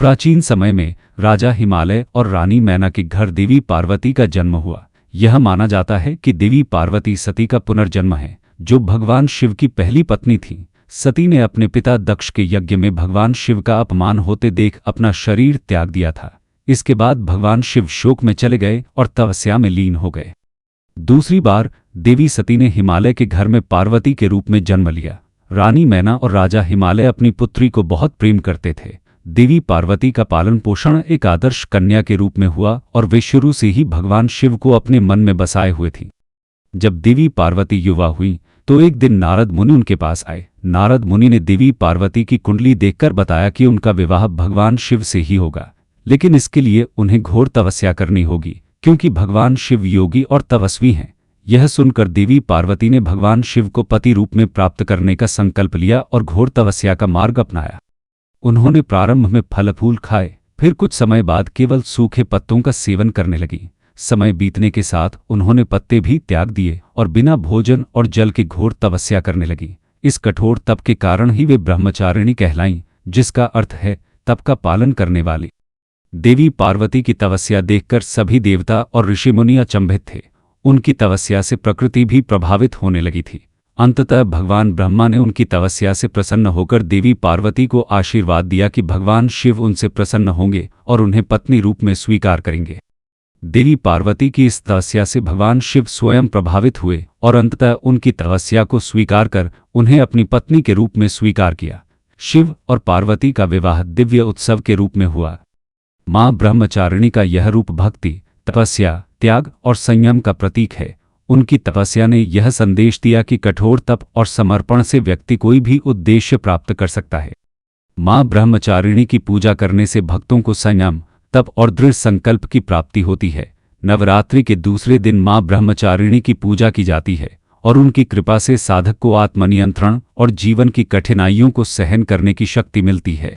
प्राचीन समय में राजा हिमालय और रानी मैना के घर देवी पार्वती का जन्म हुआ। यह माना जाता है कि देवी पार्वती सती का पुनर्जन्म है, जो भगवान शिव की पहली पत्नी थी। सती ने अपने पिता दक्ष के यज्ञ में भगवान शिव का अपमान होते देख अपना शरीर त्याग दिया था। इसके बाद भगवान शिव शोक में चले गए और तपस्या में लीन हो गए। दूसरी बार देवी सती ने हिमालय के घर में पार्वती के रूप में जन्म लिया। रानी मैना और राजा हिमालय अपनी पुत्री को बहुत प्रेम करते थे। देवी पार्वती का पालन पोषण एक आदर्श कन्या के रूप में हुआ और वे शुरू से ही भगवान शिव को अपने मन में बसाए हुए थी। जब देवी पार्वती युवा हुई तो एक दिन नारद मुनि उनके पास आए। नारद मुनि ने देवी पार्वती की कुंडली देखकर बताया कि उनका विवाह भगवान शिव से ही होगा, लेकिन इसके लिए उन्हें घोर तपस्या करनी होगी, क्योंकि भगवान शिव योगी और तपस्वी हैं। यह सुनकर देवी पार्वती ने भगवान शिव को पति रूप में प्राप्त करने का संकल्प लिया और घोर तपस्या का मार्ग अपनाया। उन्होंने प्रारंभ में फल फूल खाए, फिर कुछ समय बाद केवल सूखे पत्तों का सेवन करने लगी। समय बीतने के साथ उन्होंने पत्ते भी त्याग दिए और बिना भोजन और जल के घोर तपस्या करने लगी। इस कठोर तप के कारण ही वे ब्रह्मचारिणी कहलाईं, जिसका अर्थ है तप का पालन करने वाली। देवी पार्वती की तपस्या देखकर सभी देवता और ऋषि मुनि अचंभित थे। उनकी तपस्या से प्रकृति भी प्रभावित होने लगी थी। अंततः भगवान ब्रह्मा ने उनकी तपस्या से प्रसन्न होकर देवी पार्वती को आशीर्वाद दिया कि भगवान शिव उनसे प्रसन्न होंगे और उन्हें पत्नी रूप में स्वीकार करेंगे। देवी पार्वती की इस तपस्या से भगवान शिव स्वयं प्रभावित हुए और अंततः उनकी तपस्या को स्वीकार कर उन्हें अपनी पत्नी के रूप में स्वीकार किया। शिव और पार्वती का विवाह दिव्य उत्सव के रूप में हुआ। मां ब्रह्मचारिणी का यह रूप भक्ति, तपस्या, त्याग और संयम का प्रतीक है। उनकी तपस्या ने यह संदेश दिया कि कठोर तप और समर्पण से व्यक्ति कोई भी उद्देश्य प्राप्त कर सकता है। मां ब्रह्मचारिणी की पूजा करने से भक्तों को संयम, तप और दृढ़ संकल्प की प्राप्ति होती है। नवरात्रि के दूसरे दिन मां ब्रह्मचारिणी की पूजा की जाती है और उनकी कृपा से साधक को आत्मनियंत्रण और जीवन की कठिनाइयों को सहन करने की शक्ति मिलती है।